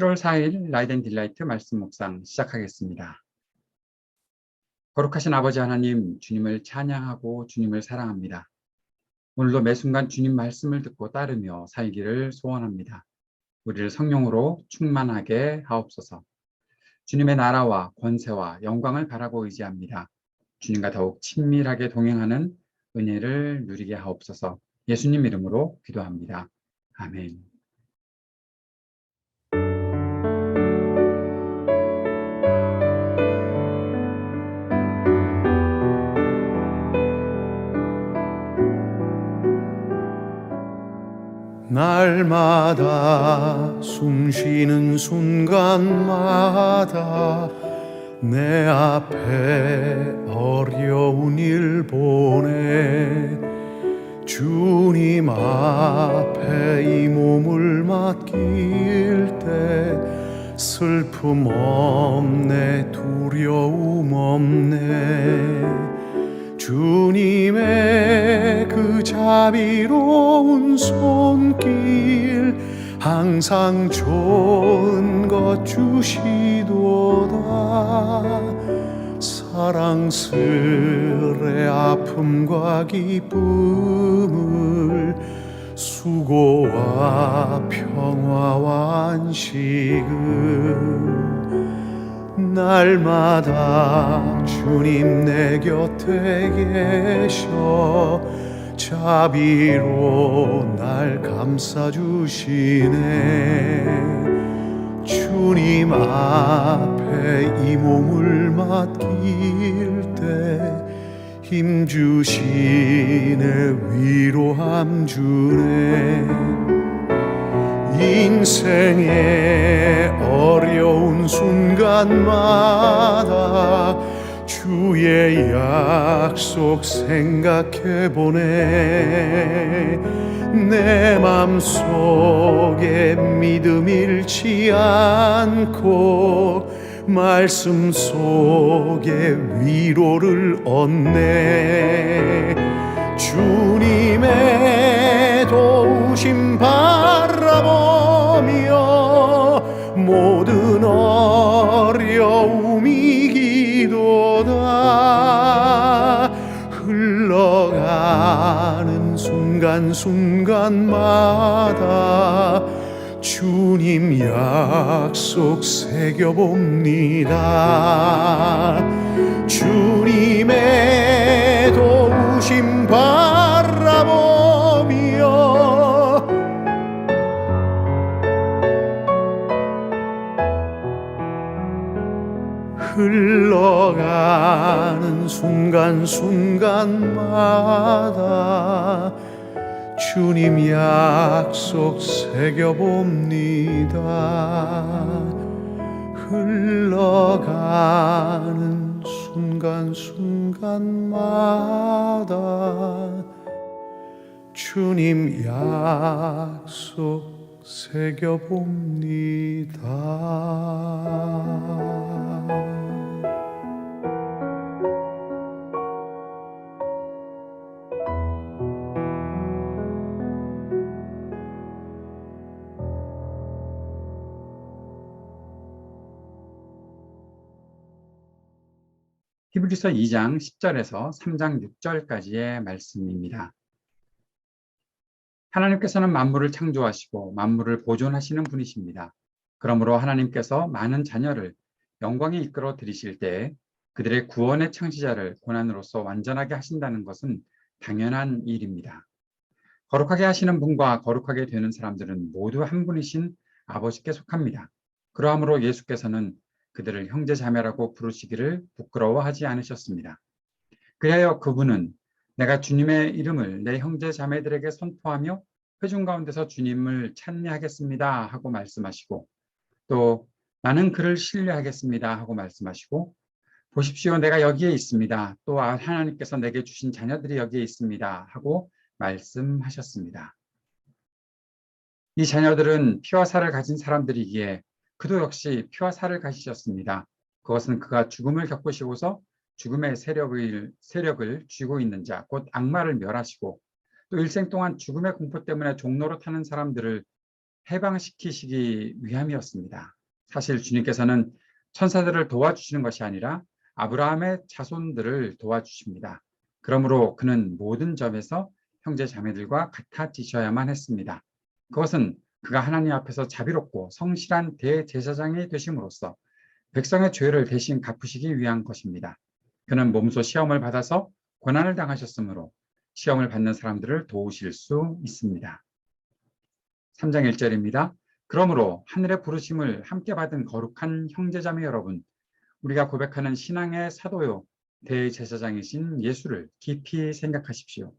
7월 4일 라이트 앤 딜라이트 말씀 묵상 시작하겠습니다. 거룩하신 아버지 하나님, 주님을 찬양하고 주님을 사랑합니다. 오늘도 매 순간 주님 말씀을 듣고 따르며 살기를 소원합니다. 우리를 성령으로 충만하게 하옵소서. 주님의 나라와 권세와 영광을 바라고 의지합니다. 주님과 더욱 친밀하게 동행하는 은혜를 누리게 하옵소서. 예수님 이름으로 기도합니다. 아멘. 날마다 숨쉬는 순간마다 내 앞에 어려운 일 보내 주님 앞에 이 몸을 맡길 때 슬픔 없네, 두려움 없네. 주님의 그 자비로운 손길 항상 좋은 것 주시도다. 사랑스레 아픔과 기쁨을, 수고와 평화와 안식을 날마다 주님 내 곁에 계셔 자비로 날 감싸주시네. 주님 앞에 이 몸을 맡길 때 힘주시네, 위로함 주네. 인생의 어려운 순간마다 주의 약속 생각해보네. 내 맘속에 믿음 잃지 않고 말씀 속에 위로를 얻네. 주님의 도우심 바라보며 모든 어려움 이기도다. 흘러가는 순간순간마다 주님 약속 새겨봅니다. 주님의 도우심 바라보며 흘러가는 순간순간마다 주님 약속 새겨봅니다. 흘러가는 순간순간마다 주님 약속 새겨봅니다. 히브리서 2장 10절에서 3장 6절까지의 말씀입니다. 하나님께서는 만물을 창조하시고 만물을 보존하시는 분이십니다. 그러므로 하나님께서 많은 자녀를 영광에 이끌어 들이실 때에 그들의 구원의 창시자를 고난으로서 완전하게 하신다는 것은 당연한 일입니다. 거룩하게 하시는 분과 거룩하게 되는 사람들은 모두 한 분이신 아버지께 속합니다. 그러므로 예수께서는 그들을 형제자매라고 부르시기를 부끄러워하지 않으셨습니다. 그리하여 그분은 내가 주님의 이름을 내 형제자매들에게 선포하며 회중 가운데서 주님을 찬미하겠습니다 하고 말씀하시고, 또 나는 그를 신뢰하겠습니다 하고 말씀하시고, 보십시오 내가 여기에 있습니다, 또 하나님께서 내게 주신 자녀들이 여기에 있습니다 하고 말씀하셨습니다. 이 자녀들은 피와 살을 가진 사람들이기에 그도 역시 피와 살을 가지셨습니다. 그것은 그가 죽음을 겪으시고서 죽음의 세력을 쥐고 있는 자, 곧 악마를 멸하시고 또 일생 동안 죽음의 공포 때문에 종로로 타는 사람들을 해방시키시기 위함이었습니다. 사실 주님께서는 천사들을 도와주시는 것이 아니라 아브라함의 자손들을 도와주십니다. 그러므로 그는 모든 점에서 형제 자매들과 같아지셔야만 했습니다. 그것은 그가 하나님 앞에서 자비롭고 성실한 대제사장이 되심으로써 백성의 죄를 대신 갚으시기 위한 것입니다. 그는 몸소 시험을 받아서 고난을 당하셨으므로 시험을 받는 사람들을 도우실 수 있습니다. 3장 1절입니다. 그러므로 하늘의 부르심을 함께 받은 거룩한 형제자매 여러분, 우리가 고백하는 신앙의 사도요 대제사장이신 예수를 깊이 생각하십시오.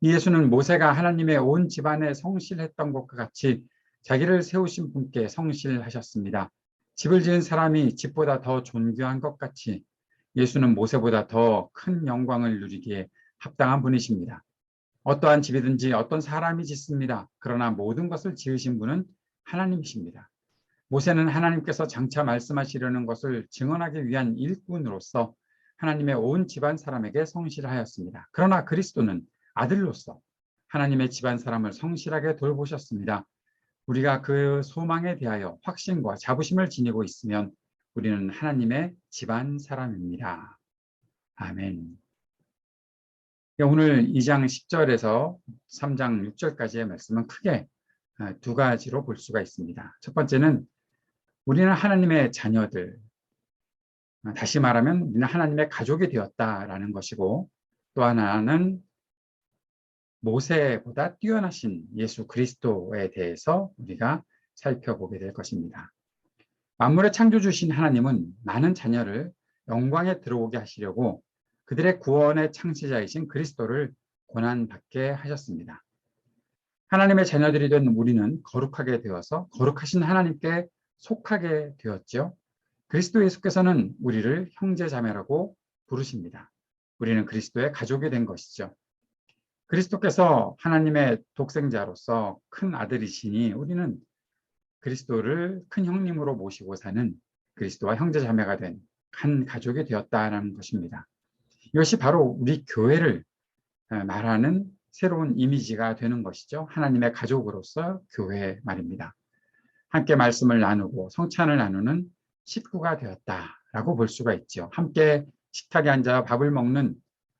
이 예수는 모세가 하나님의 온 집안에 성실했던 것과 같이 자기를 세우신 분께 성실하셨습니다. 집을 지은 사람이 집보다 더 존귀한 것 같이 예수는 모세보다 더 큰 영광을 누리기에 합당한 분이십니다. 어떠한 집이든지 어떤 사람이 짓습니다. 그러나 모든 것을 지으신 분은 하나님이십니다. 모세는 하나님께서 장차 말씀하시려는 것을 증언하기 위한 일꾼으로서 하나님의 온 집안 사람에게 성실하였습니다. 그러나 그리스도는 아들로서 하나님의 집안 사람을 성실하게 돌보셨습니다. 우리가 그 소망에 대하여 확신과 자부심을 지니고 있으면 우리는 하나님의 집안 사람입니다. 아멘. 오늘 2장 10절에서 3장 6절까지의 말씀은 크게 두 가지로 볼 수가 있습니다. 첫 번째는 우리는 하나님의 자녀들, 다시 말하면 우리는 하나님의 가족이 되었다라는 것이고, 또 하나는 모세보다 뛰어나신 예수 그리스도에 대해서 우리가 살펴보게 될 것입니다. 만물의 창조주신 하나님은 많은 자녀를 영광에 들어오게 하시려고 그들의 구원의 창시자이신 그리스도를 고난받게 하셨습니다. 하나님의 자녀들이 된 우리는 거룩하게 되어서 거룩하신 하나님께 속하게 되었죠. 그리스도 예수께서는 우리를 형제자매라고 부르십니다. 우리는 그리스도의 가족이 된 것이죠. 그리스도께서 하나님의 독생자로서 큰 아들이시니 우리는 그리스도를 큰 형님으로 모시고 사는 그리스도와 형제자매가 된 한 가족이 되었다는 것입니다. 이것이 바로 우리 교회를 말하는 새로운 이미지가 되는 것이죠. 하나님의 가족으로서 교회 말입니다. 함께 말씀을 나누고 성찬을 나누는 식구가 되었다라고 볼 수가 있죠. 함께 식탁에 앉아 밥을 먹는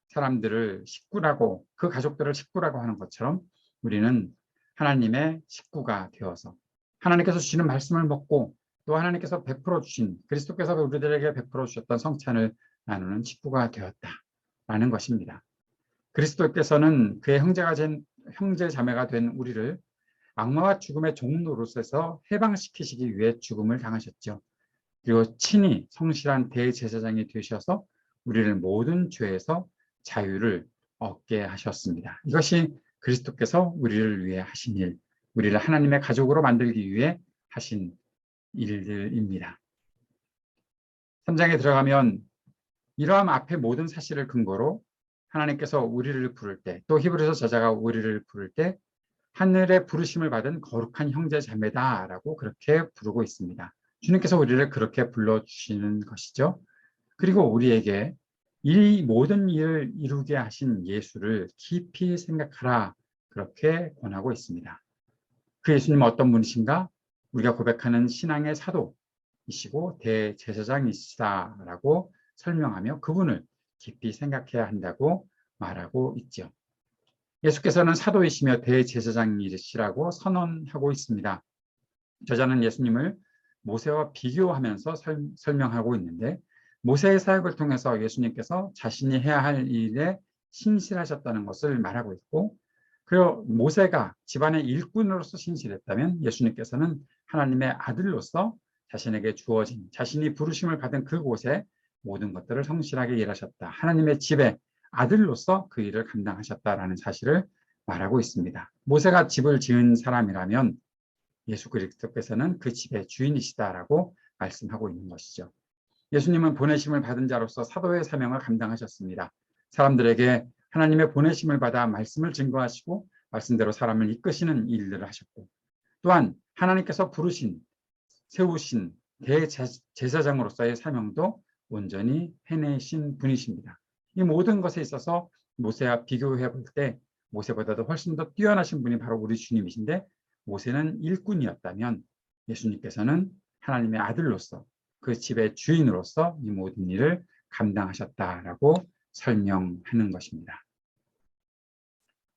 사람들을 식구라고, 그 가족들을 식구라고 하는 것처럼 우리는 하나님의 식구가 되어서 하나님께서 주시는 말씀을 먹고 또 하나님께서 베풀어 주신, 그리스도께서 우리들에게 베풀어 주셨던 성찬을 나누는 식구가 되었다라는 것입니다. 그리스도께서는 그의 형제 자매가 된 우리를 악마와 죽음의 종 노릇에서 해방시키시기 위해 죽음을 당하셨죠. 그리고 친히 성실한 대제사장이 되셔서 우리를 모든 죄에서 자유를 얻게 하셨습니다. 이것이 그리스도께서 우리를 위해 하신 일, 우리를 하나님의 가족으로 만들기 위해 하신 일들입니다. 3장에 들어가면 이러한 앞에 모든 사실을 근거로 하나님께서 우리를 부를 때, 또 히브리서 저자가 우리를 부를 때 하늘의 부르심을 받은 거룩한 형제 자매다라고 그렇게 부르고 있습니다. 주님께서 우리를 그렇게 불러주시는 것이죠. 그리고 우리에게 이 모든 일을 이루게 하신 예수를 깊이 생각하라, 그렇게 권하고 있습니다. 그 예수님은 어떤 분이신가? 우리가 고백하는 신앙의 사도이시고 대제사장이시다라고 설명하며 그분을 깊이 생각해야 한다고 말하고 있죠. 예수께서는 사도이시며 대제사장이시라고 선언하고 있습니다. 저자는 예수님을 모세와 비교하면서 설명하고 있는데, 모세의 사역을 통해서 예수님께서 자신이 해야 할 일에 신실하셨다는 것을 말하고 있고, 그리고 모세가 집안의 일꾼으로서 신실했다면 예수님께서는 하나님의 아들로서 자신에게 주어진, 자신이 부르심을 받은 그곳에 모든 것들을 성실하게 일하셨다. 하나님의 집에 아들로서 그 일을 감당하셨다라는 사실을 말하고 있습니다. 모세가 집을 지은 사람이라면 예수 그리스도께서는 그 집의 주인이시다라고 말씀하고 있는 것이죠. 예수님은 보내심을 받은 자로서 사도의 사명을 감당하셨습니다. 사람들에게 하나님의 보내심을 받아 말씀을 증거하시고 말씀대로 사람을 이끄시는 일들을 하셨고, 또한 하나님께서 부르신, 세우신 대제사장으로서의 사명도 온전히 해내신 분이십니다. 이 모든 것에 있어서 모세와 비교해 볼 때 모세보다도 훨씬 더 뛰어나신 분이 바로 우리 주님이신데, 모세는 일꾼이었다면 예수님께서는 하나님의 아들로서 그 집의 주인으로서 이 모든 일을 감당하셨다라고 설명하는 것입니다.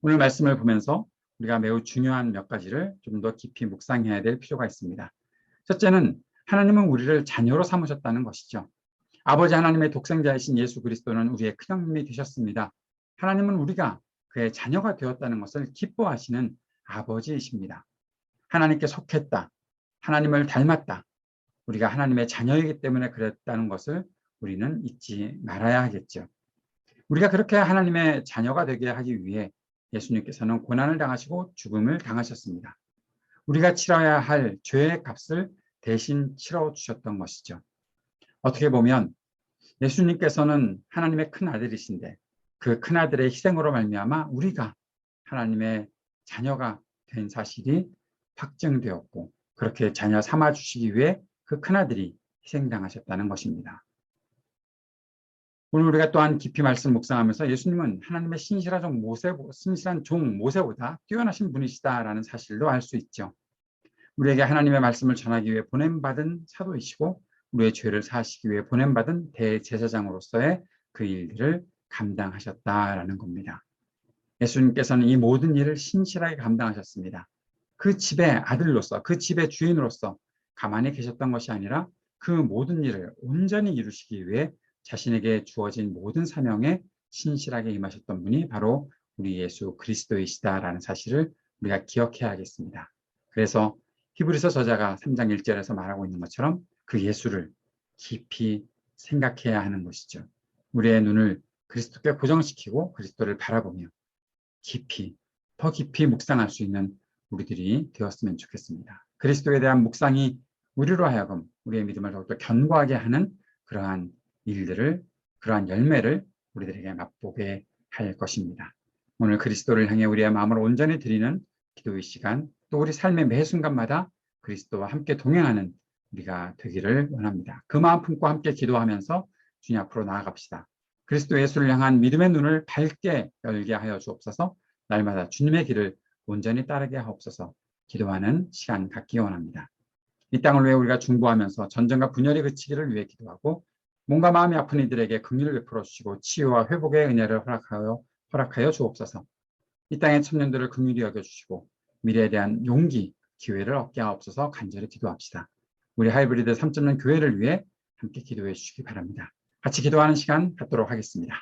오늘 말씀을 보면서 우리가 매우 중요한 몇 가지를 좀 더 깊이 묵상해야 될 필요가 있습니다. 첫째는 하나님은 우리를 자녀로 삼으셨다는 것이죠. 아버지 하나님의 독생자이신 예수 그리스도는 우리의 큰형님이 되셨습니다. 하나님은 우리가 그의 자녀가 되었다는 것을 기뻐하시는 아버지이십니다. 하나님께 속했다. 하나님을 닮았다. 우리가 하나님의 자녀이기 때문에 그랬다는 것을 우리는 잊지 말아야 하겠죠. 우리가 그렇게 하나님의 자녀가 되게 하기 위해 예수님께서는 고난을 당하시고 죽음을 당하셨습니다. 우리가 치러야 할 죄의 값을 대신 치러주셨던 것이죠. 어떻게 보면 예수님께서는 하나님의 큰 아들이신데 그 큰 아들의 희생으로 말미암아 우리가 하나님의 자녀가 된 사실이 확증되었고 그렇게 자녀 삼아 주시기 위해 그 큰 아들이 희생당하셨다는 것입니다. 오늘 우리가 또한 깊이 말씀 묵상하면서 예수님은 하나님의 신실한 종 모세보다 뛰어나신 분이시다라는 사실도 알 수 있죠. 우리에게 하나님의 말씀을 전하기 위해 보냄받은 사도이시고 우리의 죄를 사하시기 위해 보냄받은 대제사장으로서의 그 일들을 감당하셨다라는 겁니다. 예수님께서는 이 모든 일을 신실하게 감당하셨습니다. 그 집의 아들로서, 그 집의 주인으로서 가만히 계셨던 것이 아니라 그 모든 일을 온전히 이루시기 위해 자신에게 주어진 모든 사명에 신실하게 임하셨던 분이 바로 우리 예수 그리스도이시다라는 사실을 우리가 기억해야겠습니다. 그래서 히브리서 저자가 3장 1절에서 말하고 있는 것처럼 그 예수를 깊이 생각해야 하는 것이죠. 우리의 눈을 그리스도께 고정시키고 그리스도를 바라보며 더 깊이 묵상할 수 있는 우리들이 되었으면 좋겠습니다. 그리스도에 대한 묵상이 우리로 하여금 우리의 믿음을 더욱더 견고하게 하는 그러한 일들을, 그러한 열매를 우리들에게 맛보게 할 것입니다. 오늘 그리스도를 향해 우리의 마음을 온전히 드리는 기도의 시간, 또 우리 삶의 매 순간마다 그리스도와 함께 동행하는 우리가 되기를 원합니다. 그 마음 품고 함께 기도하면서 주님 앞으로 나아갑시다. 그리스도 예수를 향한 믿음의 눈을 밝게 열게 하여 주옵소서. 날마다 주님의 길을 온전히 따르게 하옵소서. 기도하는 시간 갖기 원합니다. 이 땅을 위해 우리가 중보하면서 전쟁과 분열이 그치기를 위해 기도하고 몸과 마음이 아픈 이들에게 긍휼을 베풀어 주시고 치유와 회복의 은혜를 허락하여 주옵소서. 이 땅의 청년들을 긍휼히 여겨주시고 미래에 대한 용기, 기회를 얻게 하옵소서. 간절히 기도합시다. 우리 하이브리드 3.0 교회를 위해 함께 기도해 주시기 바랍니다. 같이 기도하는 시간 갖도록 하겠습니다.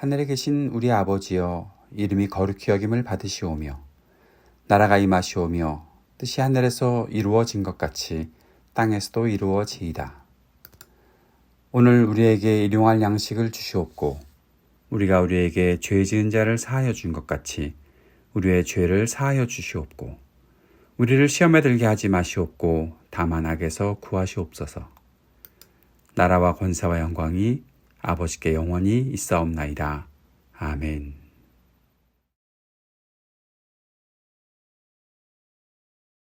하늘에 계신 우리 아버지여, 이름이 거룩히 여김을 받으시오며 나라가 임하시오며 뜻이 하늘에서 이루어진 것 같이 땅에서도 이루어지이다. 오늘 우리에게 일용할 양식을 주시옵고 우리가 우리에게 죄 지은 자를 사하여 준 것 같이 우리의 죄를 사하여 주시옵고 우리를 시험에 들게 하지 마시옵고 다만 악에서 구하시옵소서. 나라와 권세와 영광이 아버지께 영원히 있사옵나이다. 아멘.